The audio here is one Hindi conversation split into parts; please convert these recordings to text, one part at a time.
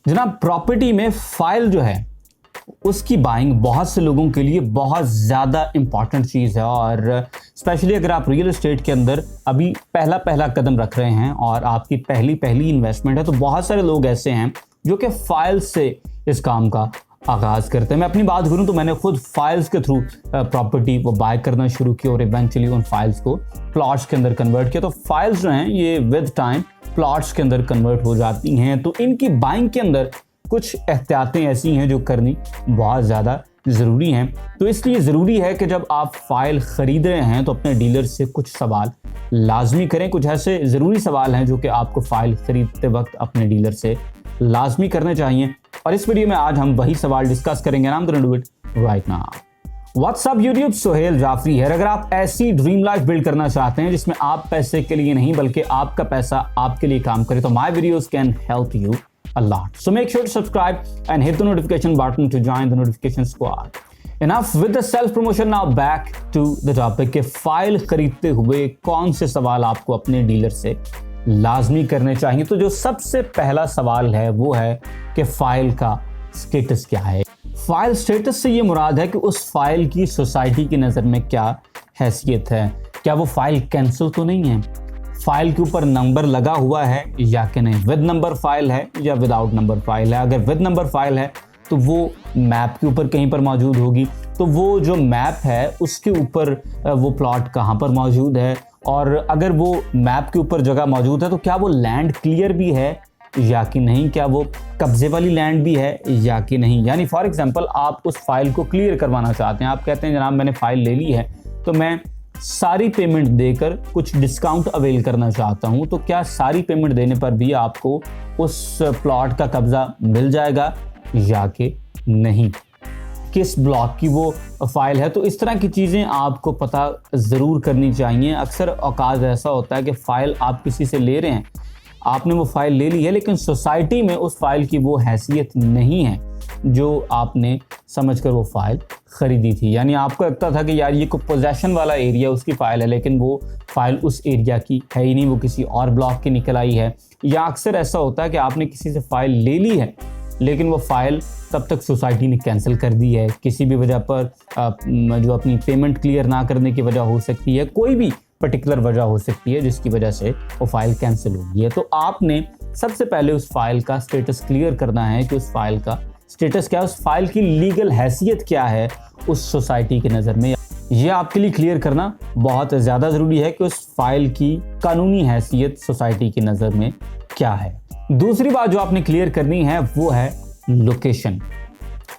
जनाब, प्रॉपर्टी में फाइल जो है उसकी बाइंग बहुत से लोगों के लिए बहुत ज़्यादा इंपॉर्टेंट चीज़ है, और स्पेशली अगर आप रियल एस्टेट के अंदर अभी पहला कदम रख रहे हैं और आपकी पहली इन्वेस्टमेंट है, तो बहुत सारे लोग ऐसे हैं जो कि फाइल से इस काम का आगाज़ करते हैं। मैं अपनी बात करूं तो मैंने खुद फाइल्स के थ्रू प्रॉपर्टी वो बाय करना शुरू किया और इवेंचुअली उन फाइल्स को प्लॉट्स के अंदर कन्वर्ट किया। तो फाइल्स जो हैं ये विद टाइम प्लॉट्स के अंदर कन्वर्ट हो जाती हैं। तो इनकी बाइंग के अंदर कुछ एहतियातें ऐसी हैं जो करनी बहुत ज़्यादा ज़रूरी हैं। तो इसलिए ज़रूरी है कि जब आप फाइल ख़रीद रहे हैं तो अपने डीलर से कुछ सवाल लाजमी करें। कुछ ऐसे ज़रूरी सवाल हैं जो कि आपको फ़ाइल ख़रीदते वक्त अपने डीलर से लाजमी करने चाहिए, और इस वीडियो में आज हम वही सवाल डिस्कस करेंगे। I'm gonna do it right now. What's up YouTube? Sohail Jafri है। अगर आप ऐसी ड्रीम लाइफ बिल्ड करना चाहते हैं जिसमें आप पैसे के लिए नहीं बल्कि आपका पैसा आपके लिए काम करे, तो my videos can help you a lot. So make sure to subscribe and hit the notification button to join the notification squad. Enough with the self promotion, now back to the topic कि फाइल खरीदते हुए कौन से सवाल आपको अपने डीलर से लाजमी करने चाहिए। तो जो सबसे पहला सवाल है वो है कि फाइल का स्टेटस क्या है। फाइल स्टेटस से ये मुराद है कि उस फाइल की सोसाइटी की नज़र में क्या हैसियत है। क्या वो फाइल कैंसिल तो नहीं है, फाइल के ऊपर नंबर लगा हुआ है या कि नहीं, विद नंबर फाइल है या विदाउट नंबर फाइल है। अगर विद नंबर फाइल है तो वो मैप के ऊपर कहीं पर मौजूद होगी, तो वो जो मैप है उसके ऊपर वो प्लॉट कहाँ पर मौजूद है, और अगर वो मैप के ऊपर जगह मौजूद है तो क्या वो लैंड क्लियर भी है या कि नहीं, क्या वो कब्जे वाली लैंड भी है या कि नहीं। यानी फॉर एग्जांपल आप उस फाइल को क्लियर करवाना चाहते हैं, आप कहते हैं जनाब मैंने फाइल ले ली है तो मैं सारी पेमेंट देकर कुछ डिस्काउंट अवेल करना चाहता हूं, तो क्या सारी पेमेंट देने पर भी आपको उस प्लॉट का कब्जा मिल जाएगा या कि नहीं, किस ब्लॉक की वो फाइल है। तो इस तरह की चीज़ें आपको पता ज़रूर करनी चाहिए। अक्सर औकात ऐसा होता है कि फ़ाइल आप किसी से ले रहे हैं, आपने वो फाइल ले ली है लेकिन सोसाइटी में उस फाइल की वो हैसियत नहीं है जो आपने समझकर वो फाइल ख़रीदी थी। यानी आपको लगता था कि यार ये कोई पोजेशन वाला एरिया उसकी फ़ाइल है, लेकिन वो फाइल उस एरिया की है ही नहीं, वो किसी और ब्लॉक की निकल आई है। या अक्सर ऐसा होता है कि आपने किसी से फ़ाइल ले ली है लेकिन वो फाइल तब तक सोसाइटी ने कैंसिल कर दी है, किसी भी वजह पर जो अपनी पेमेंट क्लियर ना करने की वजह हो सकती है, कोई भी पर्टिकुलर वजह हो सकती है जिसकी वजह से वो फाइल कैंसिल हो गई है। तो आपने सबसे पहले उस फाइल का स्टेटस क्लियर करना है कि उस फाइल का स्टेटस क्या है, उस फाइल की लीगल हैसियत क्या है उस सोसाइटी की नज़र में। यह आपके लिए क्लियर करना बहुत ज़्यादा ज़रूरी है कि उस फाइल की कानूनी हैसियत सोसाइटी की नज़र में क्या है। दूसरी बात जो आपने क्लियर करनी है वो है लोकेशन।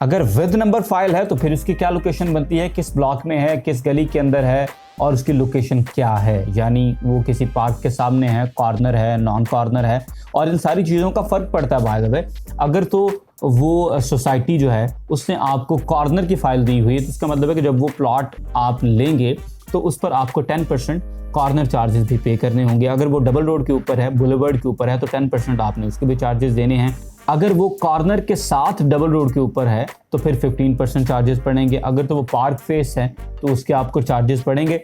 अगर विद नंबर फाइल है तो फिर उसकी क्या लोकेशन बनती है, किस ब्लॉक में है, किस गली के अंदर है और उसकी लोकेशन क्या है। यानी वो किसी पार्क के सामने है, कॉर्नर है, नॉन कॉर्नर है, और इन सारी चीज़ों का फ़र्क पड़ता है बाय द वे। अगर तो वो सोसाइटी जो है उसने आपको कॉर्नर की फ़ाइल दी हुई है तो इसका मतलब है कि जब वो प्लॉट आप लेंगे तो उस पर आपको 10% कॉर्नर चार्जेस भी पे करने होंगे। अगर वो डबल रोड के ऊपर है, बुलेवर्ड के ऊपर है, तो 10% आपने उसके भी चार्जेस देने हैं। अगर वो कॉर्नर के साथ डबल रोड के ऊपर है तो फिर 15% चार्जेस पड़ेंगे। अगर तो वो पार्क फेस है तो उसके आपको चार्जेस पड़ेंगे।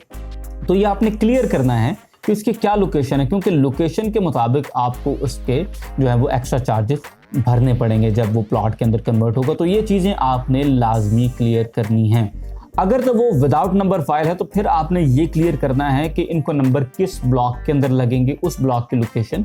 तो ये आपने क्लियर करना है कि उसकी क्या लोकेशन है, क्योंकि लोकेशन के मुताबिक आपको उसके जो है वो एक्स्ट्रा चार्जेस भरने पड़ेंगे जब वो प्लॉट के अंदर कन्वर्ट होगा। तो ये चीज़ें आपने लाजमी क्लियर करनी हैं। अगर तो वो विदाउट नंबर फाइल है तो फिर आपने ये क्लियर करना है कि इनको नंबर किस ब्लॉक के अंदर लगेंगे, उस ब्लॉक की लोकेशन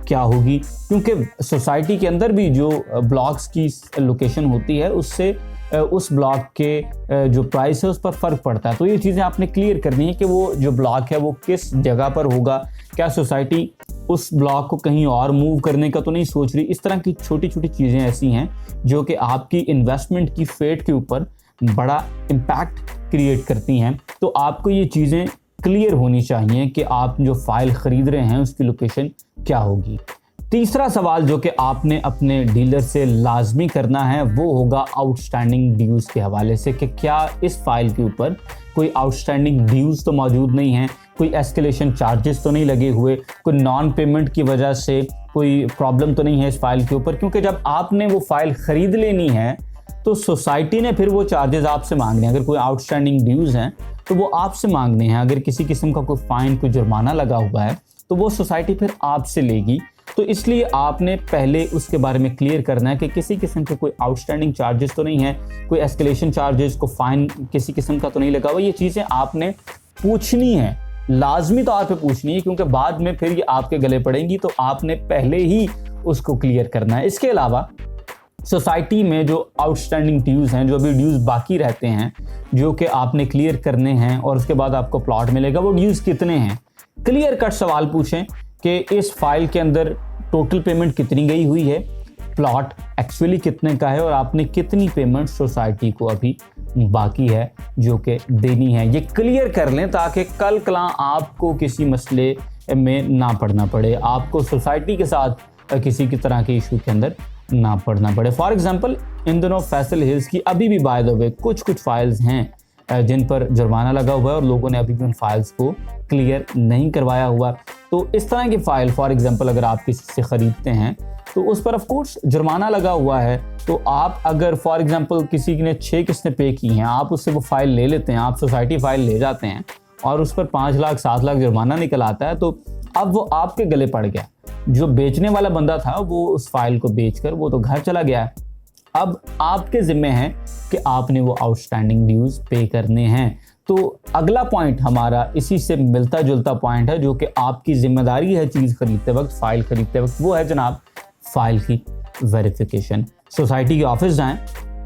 क्या होगी, क्योंकि सोसाइटी के अंदर भी जो ब्लॉक्स की लोकेशन होती है उससे उस ब्लॉक के जो प्राइस है उस पर फ़र्क पड़ता है। तो ये चीज़ें आपने क्लियर करनी है कि वो जो ब्लॉक है वो किस जगह पर होगा, क्या सोसाइटी उस ब्लॉक को कहीं और मूव करने का तो नहीं सोच रही। इस तरह की छोटी छोटी चीज़ें ऐसी हैं जो कि आपकी इन्वेस्टमेंट की फेट के ऊपर बड़ा इम्पैक्ट क्रिएट करती हैं। तो आपको ये चीज़ें क्लियर होनी चाहिए कि आप जो फाइल ख़रीद रहे हैं उसकी लोकेशन क्या होगी। तीसरा सवाल जो कि आपने अपने डीलर से लाजमी करना है वो होगा आउटस्टैंडिंग ड्यूज़ के हवाले से, कि क्या इस फाइल के ऊपर कोई आउटस्टैंडिंग ड्यूज़ तो मौजूद नहीं है, कोई एस्केलेशन चार्जेस तो नहीं लगे हुए, कोई नॉन पेमेंट की वजह से कोई प्रॉब्लम तो नहीं है इस फाइल के ऊपर। क्योंकि जब आपने वो फाइल ख़रीद लेनी है तो सोसाइटी ने फिर वो चार्जेस आपसे मांगने हैं। अगर कोई आउटस्टैंडिंग ड्यूज़ हैं तो वो आपसे मांगने हैं। अगर किसी किस्म का कोई फ़ाइन, कोई जुर्माना लगा हुआ है तो वो सोसाइटी फिर आपसे लेगी तो इसलिए आपने पहले उसके बारे में क्लियर करना है कि किसी किस्म के कोई आउटस्टैंडिंग चार्जेस तो नहीं है, कोई एस्केलेशन चार्जेस को फाइन किसी किस्म का तो नहीं लगा हुआ। ये चीज़ें आपने पूछनी है, लाजमी तौर पे पूछनी है, क्योंकि बाद में फिर ये आपके गले पड़ेंगी, तो आपने पहले ही उसको क्लियर करना है। इसके अलावा सोसाइटी में जो आउटस्टैंडिंग ड्यूज़ हैं, जो अभी ड्यूज़ बाकी रहते हैं, जो कि आपने क्लियर करने हैं और उसके बाद आपको प्लॉट मिलेगा, वो ड्यूज़ कितने हैं, क्लियर कट सवाल पूछें कि इस फाइल के अंदर टोटल पेमेंट कितनी गई हुई है, प्लॉट एक्चुअली कितने का है और आपने कितनी पेमेंट सोसाइटी को अभी बाकी है जो कि देनी है। ये क्लियर कर लें ताकि कल कला आपको किसी मसले में ना पड़ना पड़े, आपको सोसाइटी के साथ किसी की तरह के इशू के अंदर ना पड़ना पड़े। फॉर एग्जांपल इन दोनों फैसल हिल्स की अभी भी बाय द वे कुछ फाइल्स हैं जिन पर जुर्माना लगा हुआ है और लोगों ने अभी भी उन फाइल्स को क्लियर नहीं करवाया हुआ। तो इस तरह की फ़ाइल फॉर एग्जांपल अगर आप किसी से ख़रीदते हैं तो उस पर ऑफ कोर्स जुर्माना लगा हुआ है। तो आप अगर फॉर एग्जांपल किसी ने 6 किस्तें पे की हैं, आप उससे वो फ़ाइल ले लेते हैं, आप सोसाइटी फ़ाइल ले जाते हैं और उस पर 5 लाख 7 लाख जुर्माना निकल आता है, तो अब वो आपके गले पड़ गया। जो बेचने वाला बंदा था वो उस फाइल को बेचकर वो तो घर चला गया है। अब आपके ज़िम्मे है कि आपने वो आउटस्टैंडिंग ड्यूज़ पे करने हैं। तो अगला पॉइंट हमारा इसी से मिलता जुलता पॉइंट है जो कि आपकी जिम्मेदारी है चीज़ खरीदते वक्त, फाइल खरीदते वक्त, वो है जनाब फाइल की वेरिफिकेशन। सोसाइटी के ऑफिस जाएं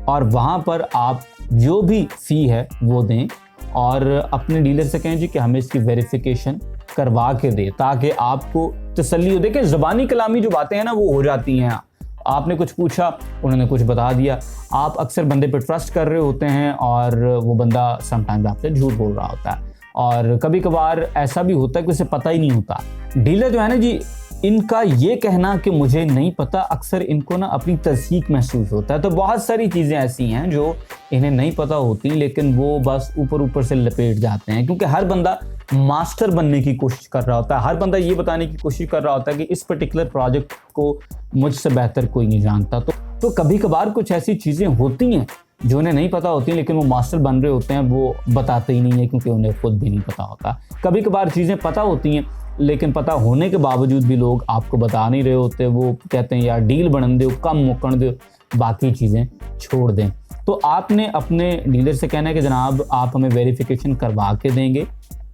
और वहाँ पर आप जो भी फ़ी है वो दें और अपने डीलर से कहें जी कि हमें इसकी वेरिफिकेशन करवा के दे, ताकि आपको तसल्ली हो। देखिए ज़बानी कलामी जो बातें हैं ना वो हो जाती हैं, आपने कुछ पूछा उन्होंने कुछ बता दिया, आप अक्सर बंदे पे ट्रस्ट कर रहे होते हैं और वो बंदा समटाइम्स आपसे झूठ बोल रहा होता है, और कभी कभार ऐसा भी होता है कि उसे पता ही नहीं होता। डीलर जो है ना जी, इनका ये कहना कि मुझे नहीं पता, अक्सर इनको ना अपनी तस्दीक महसूस होता है। तो बहुत सारी चीज़ें ऐसी हैं जो इन्हें नहीं पता होती, लेकिन वो बस ऊपर से लपेट जाते हैं, क्योंकि हर बंदा मास्टर बनने की कोशिश कर रहा होता है, हर बंदा ये बताने की कोशिश कर रहा होता है कि इस पर्टिकुलर प्रोजेक्ट को मुझसे बेहतर कोई नहीं जानता। तो कभी कभार कुछ ऐसी चीज़ें होती हैं जो उन्हें नहीं पता होती, लेकिन वो मास्टर बन रहे होते हैं, वो बताते ही नहीं है क्योंकि उन्हें खुद भी नहीं पता होता। कभी कभार चीज़ें पता होती हैं लेकिन पता होने के बावजूद भी लोग आपको बता नहीं रहे होते, वो कहते हैं यार डील बनन दो, कम मुकन दो, बाकी चीज़ें छोड़ दें। तो आपने अपने डीलर से कहना है कि जनाब आप हमें वेरिफिकेशन करवा के देंगे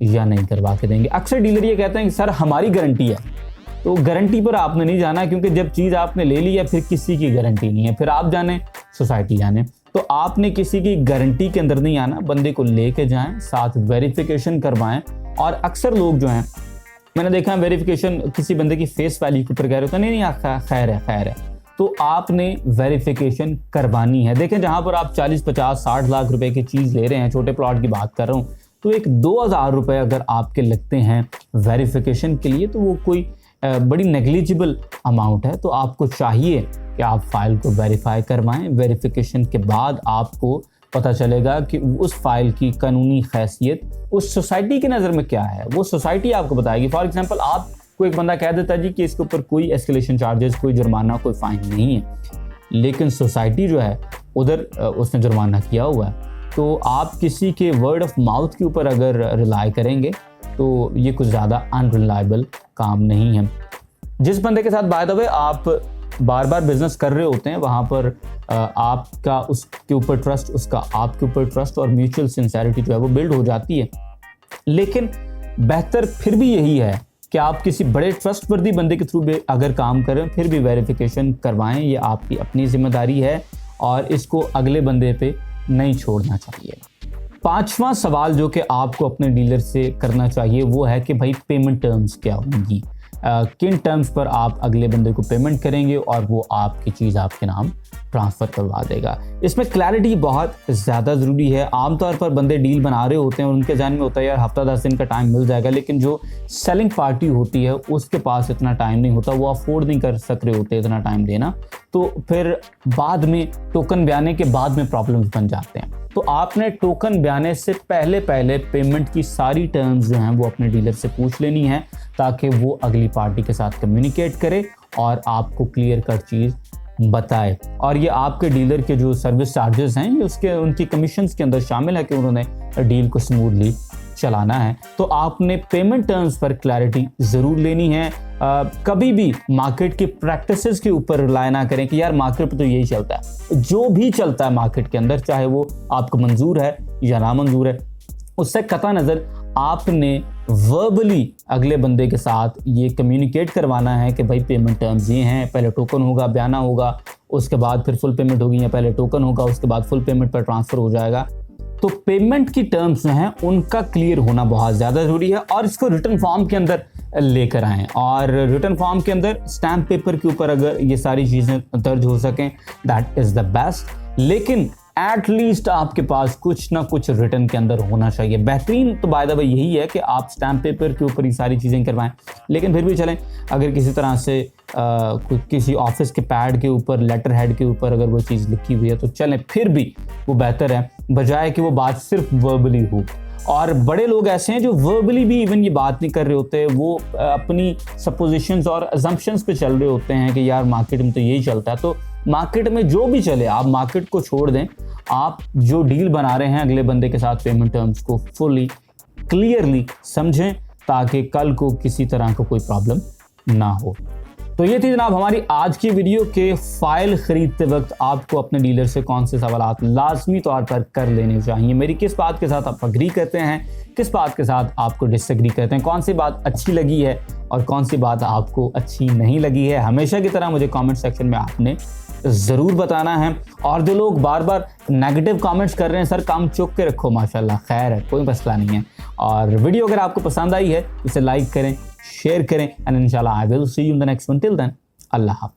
या नहीं करवा के देंगे। अक्सर डीलर ये कहते हैं कि सर हमारी गारंटी है, तो गारंटी पर आपने नहीं जाना, क्योंकि जब चीज़ आपने ले ली है फिर किसी की गारंटी नहीं है, फिर आप जाने सोसाइटी जाने। तो आपने किसी की गारंटी के अंदर नहीं आना, बंदे को लेके जाएं, साथ वेरिफिकेशन करवाएं। और अक्सर लोग जो हैं, मैंने देखा है वेरिफिकेशन किसी बंदे की फेस वैल्यू के ऊपर कह रहे होते हैं, नहीं खैर है, तो आपने वेरिफिकेशन करवानी है। देखें जहाँ पर आप 40 50 60 लाख रुपए की चीज़ ले रहे हैं, छोटे प्लॉट की बात कर रहा हूँ, तो एक 2000 रुपये अगर आपके लगते हैं वेरिफिकेशन के लिए, तो वो कोई बड़ी नेग्लिजिबल अमाउंट है। तो आपको चाहिए कि आप फाइल को वेरीफाई करवाएं। वेरिफिकेशन के बाद आपको पता चलेगा कि उस फाइल की कानूनी हैसियत उस सोसाइटी की नज़र में क्या है, वो सोसाइटी आपको बताएगी। फॉर एग्जांपल आपको एक बंदा कह देता है जी कि इसके ऊपर कोई एस्केलेशन चार्जेस, कोई जुर्माना, कोई फाइन नहीं है, लेकिन सोसाइटी जो है उधर उसने जुर्माना किया हुआ है। तो आप किसी के वर्ड ऑफ माउथ के ऊपर अगर रिलाई करेंगे तो ये कुछ ज़्यादा अनरिलायबल काम नहीं है। जिस बंदे के साथ बाय द वे आप बार बार बिजनेस कर रहे होते हैं, वहाँ पर आपका उसके ऊपर ट्रस्ट, उसका आपके ऊपर ट्रस्ट और म्यूचुअल सिंसेरिटी जो है वो बिल्ड हो जाती है। लेकिन बेहतर फिर भी यही है कि आप किसी बड़े ट्रस्टवर्दी बंदे के थ्रू अगर काम करें फिर भी वेरिफिकेशन करवाएं। ये आपकी अपनी जिम्मेदारी है और इसको अगले बंदे पे नहीं छोड़ना चाहिए। 5वां सवाल जो कि आपको अपने डीलर से करना चाहिए वो है कि भाई पेमेंट टर्म्स क्या होंगी, किन टर्म्स पर आप अगले बंदे को पेमेंट करेंगे और वो आपकी चीज़ आपके नाम ट्रांसफ़र करवा देगा। इसमें क्लैरिटी बहुत ज़्यादा ज़रूरी है। आमतौर पर बंदे डील बना रहे होते हैं और उनके जहन में होता है यार हफ्ता 10 दिन का टाइम मिल जाएगा, लेकिन जो सेलिंग पार्टी होती है उसके पास इतना टाइम नहीं होता, वो अफोर्ड नहीं कर सक रहे होते इतना टाइम देना, तो फिर बाद में टोकन ब्याने के बाद में प्रॉब्लम्स बन जाते हैं। तो आपने टोकन ब्याने से पहले पेमेंट की सारी टर्म्स जो हैं वो अपने डीलर से पूछ लेनी है, ताकि वो अगली पार्टी के साथ कम्युनिकेट करे और आपको क्लियर कट चीज़ बताए। और ये आपके डीलर के जो सर्विस चार्जेस हैं ये उसके उनकी कमीशंस के अंदर शामिल है कि उन्होंने डील को स्मूथली चलाना है। तो आपने पेमेंट टर्म्स पर क्लैरिटी ज़रूर लेनी है। कभी भी मार्केट की प्रैक्टिसेस के ऊपर रिलाय ना करें कि यार मार्केट पे तो यही चलता है। जो भी चलता है मार्केट के अंदर, चाहे वो आपको मंजूर है या ना मंजूर है, उससे कतई नज़र आपने वर्बली अगले बंदे के साथ ये कम्युनिकेट करवाना है कि भाई पेमेंट टर्म्स ये हैं, पहले टोकन होगा, बयाना होगा, उसके बाद फिर फुल पेमेंट होगी, या पहले टोकन होगा उसके बाद फुल पेमेंट पर ट्रांसफ़र हो जाएगा। तो पेमेंट की टर्म्स जो हैं उनका क्लियर होना बहुत ज़्यादा ज़रूरी है, और इसको रिटर्न फॉर्म के अंदर लेकर आएँ, और रिटर्न फॉर्म के अंदर स्टैम्प पेपर के ऊपर अगर ये सारी चीज़ें दर्ज हो सकें दैट इज़ द बेस्ट। लेकिन एटलीस्ट आपके पास कुछ ना कुछ रिटर्न के अंदर होना चाहिए। बेहतरीन तो बाय द वे यही है कि आप स्टैम्प पेपर के ऊपर ये सारी चीज़ें करवाएं, लेकिन फिर भी चलें, अगर किसी तरह से किसी ऑफिस के पैड के ऊपर, लेटर हेड के ऊपर अगर वो चीज़ लिखी हुई है तो चलें, फिर भी वो बेहतर है, बजाय कि वो बात सिर्फ वर्बली हो। और बड़े लोग ऐसे हैं जो वर्बली भी इवन ये बात नहीं कर रहे होते, वो अपनी सपोजिशंस और अजम्पशंस पे चल रहे होते हैं कि यार मार्केट में तो यही चलता है। तो मार्केट में जो भी चले, आप मार्केट को छोड़ दें, आप जो डील बना रहे हैं अगले बंदे के साथ पेमेंट टर्म्स को फुली क्लियरली समझें, ताकि कल को किसी तरह का कोई प्रॉब्लम ना हो। तो ये थी जनाब हमारी आज की वीडियो के फाइल खरीदते वक्त आपको अपने डीलर से कौन से सवालात लाजमी तौर पर कर लेने चाहिए, मेरी किस बात के साथ आप अग्री करते हैं, किस बात के साथ आपको डिसएग्री करते हैं, कौन सी बात अच्छी लगी है और कौन सी बात आपको अच्छी नहीं लगी है। हमेशा की तरह मुझे कमेंट सेक्शन में आपने ज़रूर बताना है। और जो लोग बार बार नेगेटिव कमेंट्स कर रहे हैं, सर काम चुक के रखो, माशाल्लाह खैर है, कोई मसला नहीं है। और वीडियो अगर आपको पसंद आई है इसे लाइक करें, शेयर करें, एंड इंशाल्लाह I will see you in the next one. Till then, अल्लाह हाफ़िज़।